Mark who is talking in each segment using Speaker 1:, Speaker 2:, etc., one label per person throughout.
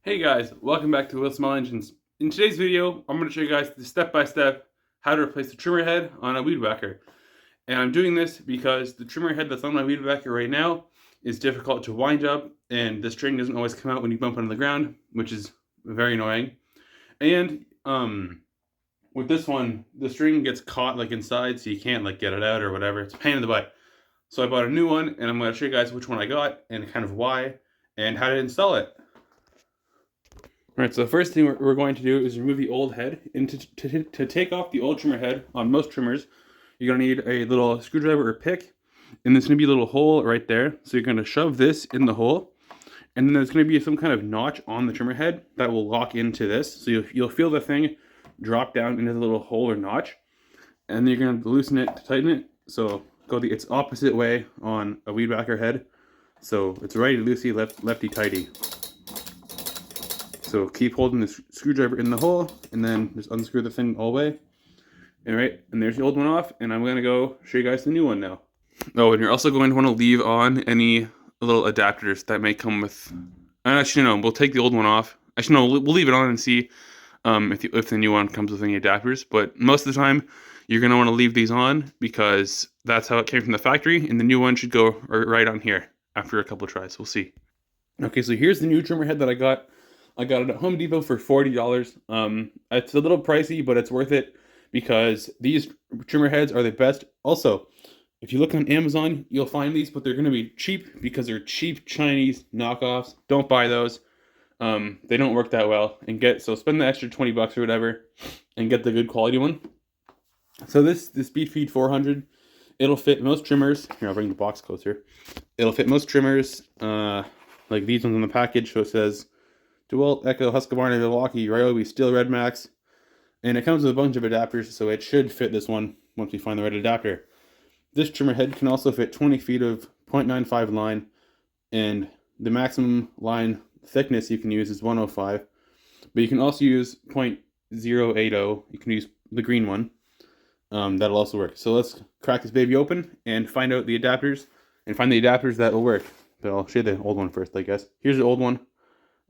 Speaker 1: Hey guys, welcome back to Will Small Engines. In today's video, I'm going to show you guys the step-by-step how to replace the trimmer head on a weed whacker. And I'm doing this because the trimmer head that's on my weed whacker right now is difficult to wind up, and the string doesn't always come out when you bump it on the ground, which is very annoying. And with this one, the string gets caught like inside, so you can't like get it out or whatever. It's a pain in the butt. So I bought a new one, and I'm going to show you guys which one I got and kind of why and how to install it. Alright, so the first thing we're going to do is remove the old head. And to take off the old trimmer head on most trimmers, you're going to need a little screwdriver or pick. And there's going to be a little hole right there. So you're going to shove this in the hole. And then there's going to be some kind of notch on the trimmer head that will lock into this. So you'll feel the thing drop down into the little hole or notch. And then you're going to loosen it to tighten it. So go its opposite way on a weed whacker head. So it's righty loosey, lefty tighty. So keep holding the screwdriver in the hole, and then just unscrew the thing all the way. Alright, and there's the old one off, and I'm going to go show you guys the new one now. Oh, and you're also going to want to leave on any little adapters that may come with... Actually, no, we'll take the old one off. Actually, no, we'll leave it on and see if the new one comes with any adapters. But most of the time, you're going to want to leave these on because that's how it came from the factory, and the new one should go right on here after a couple of tries. We'll see. Okay, so here's the new trimmer head that I got. I got it at Home Depot for $40. It's a little pricey, but it's worth it because these trimmer heads are the best. Also, if you look on Amazon, you'll find these, but they're going to be cheap because they're cheap Chinese knockoffs. Don't buy those. They don't work that well. So spend the extra 20 bucks or whatever and get the good quality one. So this Speedfeed 400, it'll fit most trimmers. Here, I'll bring the box closer. It'll fit most trimmers, like these ones on the package. So it says DeWalt, Echo, Husqvarna, Milwaukee, Ryobi, Steel, Red Max. And it comes with a bunch of adapters, so it should fit this one once we find the right adapter. This trimmer head can also fit 20 feet of 0.95 line, and the maximum line thickness you can use is 105. But you can also use 0.080. You can use the green one. That'll also work. So let's crack this baby open and find out the adapters, and find the adapters that will work. But I'll show you the old one first, I guess. Here's the old one.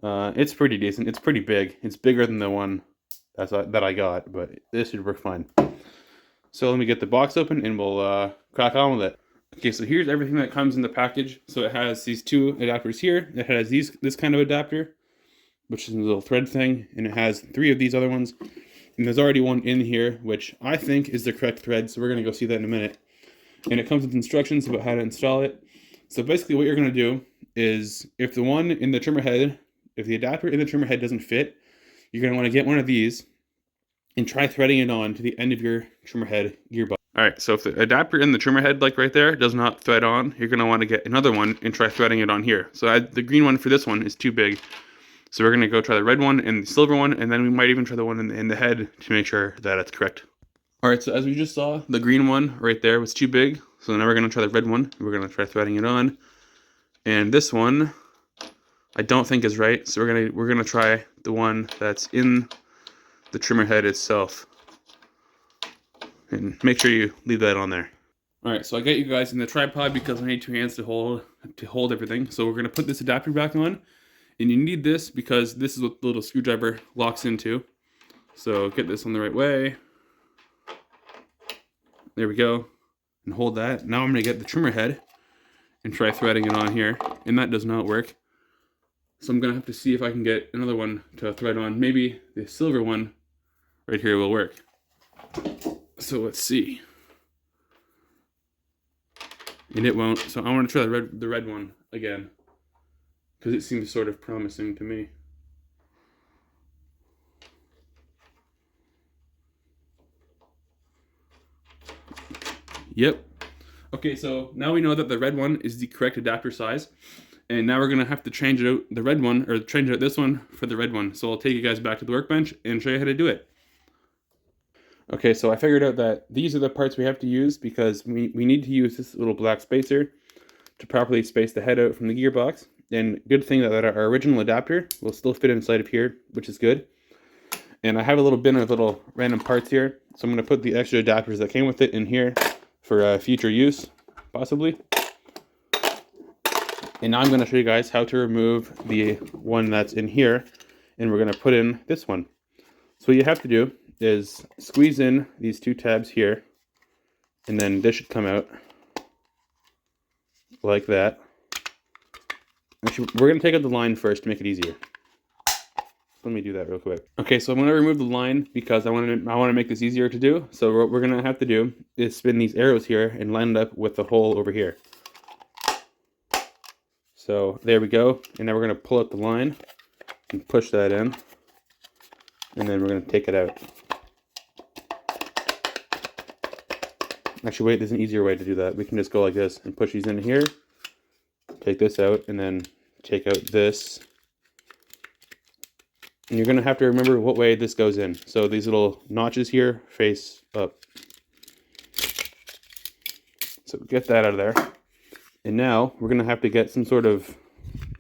Speaker 1: It's pretty decent. It's pretty big. It's bigger than the one that I got, but this should work fine. So let me get the box open and we'll crack on with it. Okay, so here's everything that comes in the package. So it has these two adapters here. It has this kind of adapter, which is a little thread thing, and it has 3 of these other ones. And there's already one in here, which I think is the correct thread, so we're going to go see that in a minute. And it comes with instructions about how to install it. So basically what you're going to do is, if the one in the trimmer head, if the adapter in the trimmer head doesn't fit, you're going to want to get one of these and try threading it on to the end of your trimmer head gearbox. Alright, so if the adapter in the trimmer head, like right there, does not thread on, you're going to want to get another one and try threading it on here. So the green one for this one is too big. So we're going to go try the red one and the silver one, and then we might even try the one in the head to make sure that it's correct. Alright, so as we just saw, the green one right there was too big. So now we're going to try the red one. We're going to try threading it on. And this one I don't think is right, so we're gonna try the one that's in the trimmer head itself, and make sure you leave that on there. All right, so I got you guys in the tripod because I need 2 hands to hold everything. So we're gonna put this adapter back on, and you need this because this is what the little screwdriver locks into. So get this on the right way. There we go, and hold that. Now I'm gonna get the trimmer head and try threading it on here, and that does not work. So I'm going to have to see if I can get another one to thread on. Maybe the silver one right here will work. So let's see. And it won't. So I want to try the red one again, because it seems sort of promising to me. Yep. Okay, so now we know that the red one is the correct adapter size. And now we're going to have to change out the red one, or change out this one for the red one. So I'll take you guys back to the workbench and show you how to do it. Okay, so I figured out that these are the parts we have to use because we need to use this little black spacer to properly space the head out from the gearbox. And good thing that our original adapter will still fit inside of here, which is good. And I have a little bin of little random parts here. So I'm going to put the extra adapters that came with it in here for future use, possibly. And now I'm going to show you guys how to remove the one that's in here and we're going to put in this one. So what you have to do is squeeze in these two tabs here, and then this should come out like that. Actually, we're going to take out the line first to make it easier. Let me do that real quick. Okay, so I'm going to remove the line because I want to make this easier to do. So what we're going to have to do is spin these arrows here and line it up with the hole over here. So there we go. And now we're going to pull out the line and push that in. And then we're going to take it out. Actually, wait, there's an easier way to do that. We can just go like this and push these in here. Take this out and then take out this. And you're going to have to remember what way this goes in. So these little notches here face up. So get that out of there. And now we're going to have to get some sort of,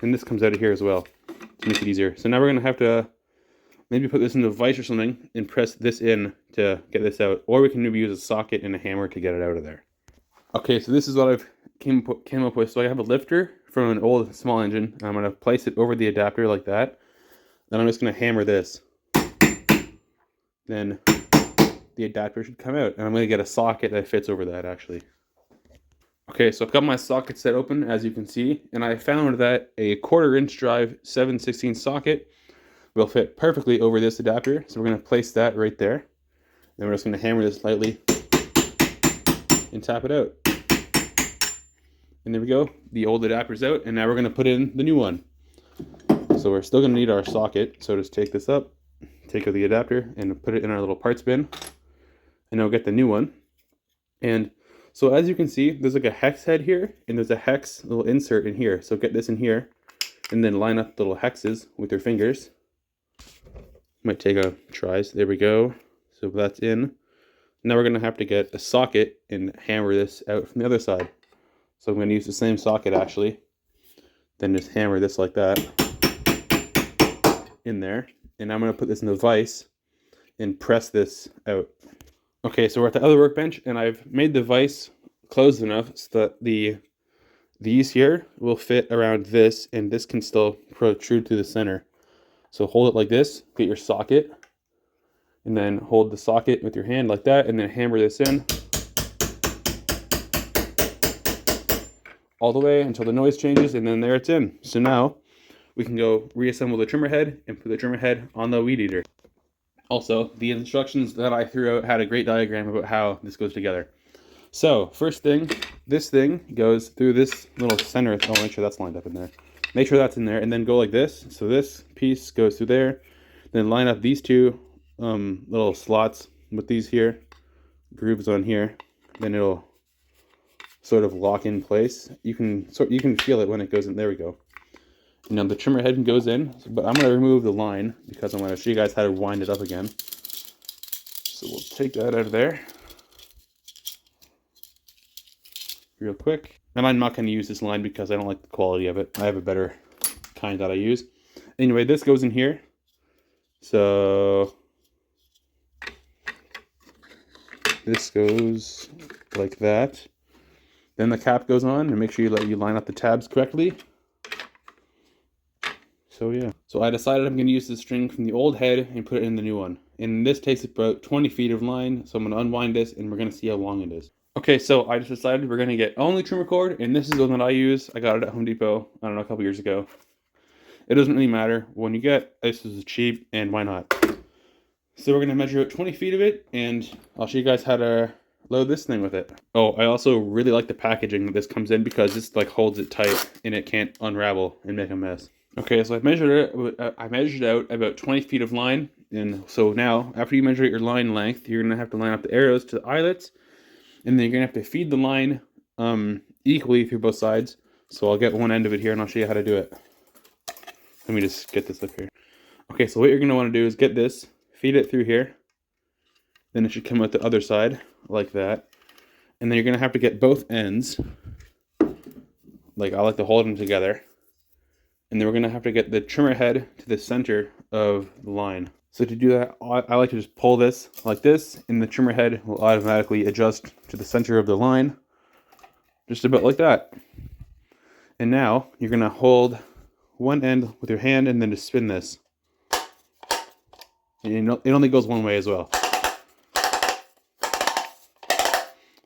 Speaker 1: and this comes out of here as well to make it easier. So now we're going to have to maybe put this in a vise or something and press this in to get this out. Or we can maybe use a socket and a hammer to get it out of there. Okay, so this is what I've came up with. So I have a lifter from an old small engine. I'm going to place it over the adapter like that. Then I'm just going to hammer this. Then the adapter should come out. And I'm going to get a socket that fits over that actually. Okay, so I've got my socket set open as you can see. And I found that a 1/4 inch drive 7/16 socket will fit perfectly over this adapter. So we're going to place that right there. Then we're just going to hammer this lightly and tap it out. And there we go. The old adapter's out. And now we're going to put in the new one. So we're still going to need our socket. So just take this up, take out the adapter, and put it in our little parts bin. And now get the new one. And so as you can see, there's like a hex head here, and there's a hex little insert in here. So get this in here, and then line up the little hexes with your fingers. Might take a try. So there we go. So that's in. Now we're going to have to get a socket and hammer this out from the other side. So I'm going to use the same socket actually. Then just hammer this like that in there. And I'm going to put this in the vise and press this out. Okay, so we're at the other workbench, and I've made the vise closed enough so that these here will fit around this, and this can still protrude to the center. So hold it like this, get your socket, and then hold the socket with your hand like that, and then hammer this in all the way until the noise changes, and then there it's in. So now we can go reassemble the trimmer head and put the trimmer head on the weed eater. Also, the instructions that I threw out had a great diagram about how this goes together. So, first thing, this thing goes through this little center. Oh, make sure that's lined up in there. Make sure that's in there, and then go like this. So this piece goes through there. Then line up these two little slots with these here, grooves on here. Then it'll sort of lock in place. You can feel it when it goes in. There we go. Now the trimmer head goes in, but I'm going to remove the line because I'm going to show you guys how to wind it up again. So we'll take that out of there real quick. And I'm not going to use this line because I don't like the quality of it. I have a better kind that I use. Anyway, this goes in here. So this goes like that. Then the cap goes on, and make sure you line up the tabs correctly. So yeah, so I decided I'm going to use the string from the old head and put it in the new one. And this takes about 20 feet of line, so I'm going to unwind this and we're going to see how long it is. Okay, so I just decided we're going to get only trimmer cord, and this is the one that I use. I got it at Home Depot, I don't know, a couple years ago. It doesn't really matter when you get, this is cheap, and why not? So we're going to measure out 20 feet of it, and I'll show you guys how to load this thing with it. Oh, I also really like the packaging that this comes in because this like holds it tight and it can't unravel and make a mess. Okay, so I measured out about 20 feet of line, and so now after you measure your line length, you're gonna have to line up the arrows to the eyelets, and then you're gonna have to feed the line equally through both sides. So I'll get one end of it here, and I'll show you how to do it. Let me just get this up here. Okay, so what you're gonna want to do is get this, feed it through here, then it should come out the other side like that, and then you're gonna have to get both ends. Like I like to hold them together. And then we're going to have to get the trimmer head to the center of the line. So to do that, I like to just pull this like this, and the trimmer head will automatically adjust to the center of the line. Just about like that. And now you're going to hold one end with your hand and then just spin this. And it only goes one way as well.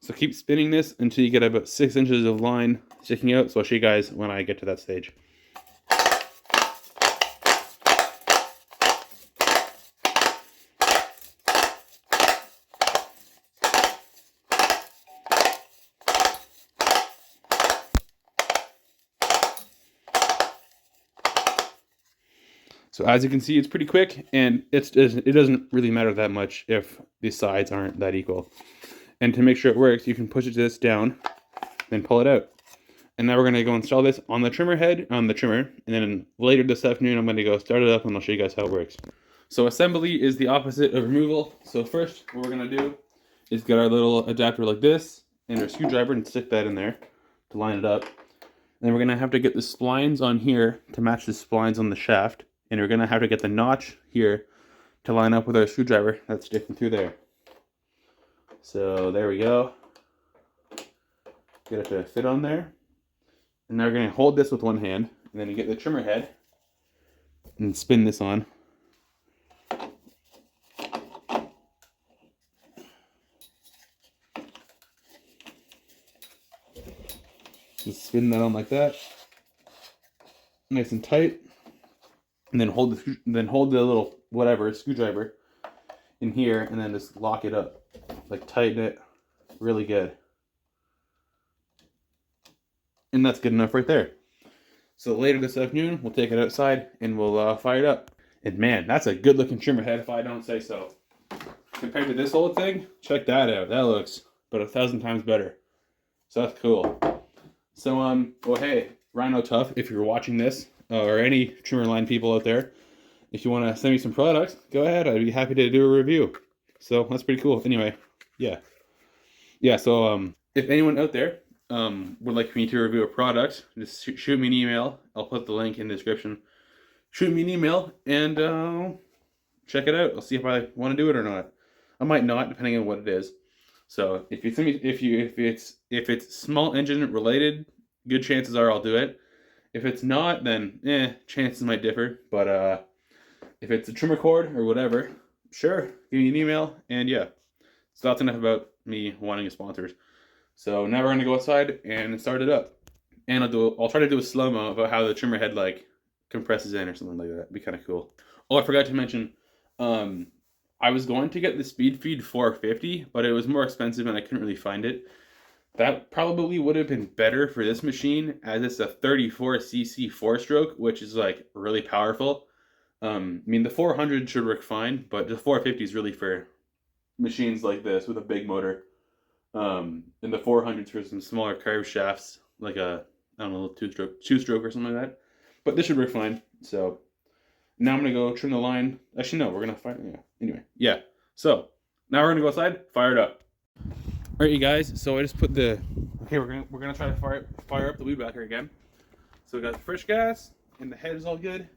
Speaker 1: So keep spinning this until you get about 6 inches of line sticking out. So I'll show you guys when I get to that stage. So as you can see, it's pretty quick, and it doesn't really matter that much if the sides aren't that equal. And to make sure it works, you can push it this down, then pull it out. And now we're going to go install this on the trimmer head, and then later this afternoon I'm going to go start it up and I'll show you guys how it works. So assembly is the opposite of removal. So first, what we're going to do is get our little adapter like this, and our screwdriver, and stick that in there to line it up. And then we're going to have to get the splines on here to match the splines on the shaft. And we're going to have to get the notch here to line up with our screwdriver that's sticking through there. So there we go. Get it to fit on there. And now we're going to hold this with one hand. And then you get the trimmer head and spin this on. Just spin that on like that. Nice and tight. And then hold the little whatever screwdriver in here, and then just lock it up, like tighten it really good. And that's good enough right there. So later this afternoon, we'll take it outside and we'll fire it up. And man, that's a good looking trimmer head if I don't say so. Compared to this old thing, check that out. That looks about 1,000 times better. So that's cool. So well, hey, Rhino Tough, if you're watching this, or any trimmer line people out there, if you want to send me some products, go ahead. I'd be happy to do a review. So that's pretty cool. Anyway, yeah. So if anyone out there would like me to review a product, just shoot me an email. I'll put the link in the description. Shoot me an email and check it out. I'll see if I want to do it or not. I might not, depending on what it is. So if you send me, if it's small engine related, good chances are I'll do it. If it's not, then chances might differ. But if it's a trimmer cord or whatever, sure, give me an email. And yeah, so that's enough about me wanting sponsors. So now we're gonna go outside and start it up. And I'll try to do a slow-mo about how the trimmer head like compresses in or something like that. It'd be kind of cool. Oh, I forgot to mention, I was going to get the Speedfeed 450, but it was more expensive and I couldn't really find it. That probably would have been better for this machine, as it's a 34cc 4-stroke, which is like really powerful. I mean, the 400 should work fine, but the 450 is really for machines like this with a big motor. And the 400's for some smaller carved shafts, like a, I don't know, two-stroke or something like that. But this should work fine. So now I'm gonna go trim the line. Actually, no, we're gonna fire. Yeah. Anyway, yeah. So now we're gonna go outside, fire it up. All right, you guys. So I just put the. Okay, we're gonna try to fire up the weed whacker again. So we got the fresh gas, and the head is all good.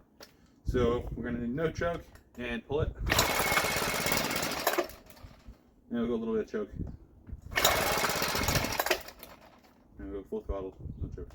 Speaker 1: So we're gonna no choke and pull it. And we'll go a little bit of choke. And we'll go full throttle, no choke.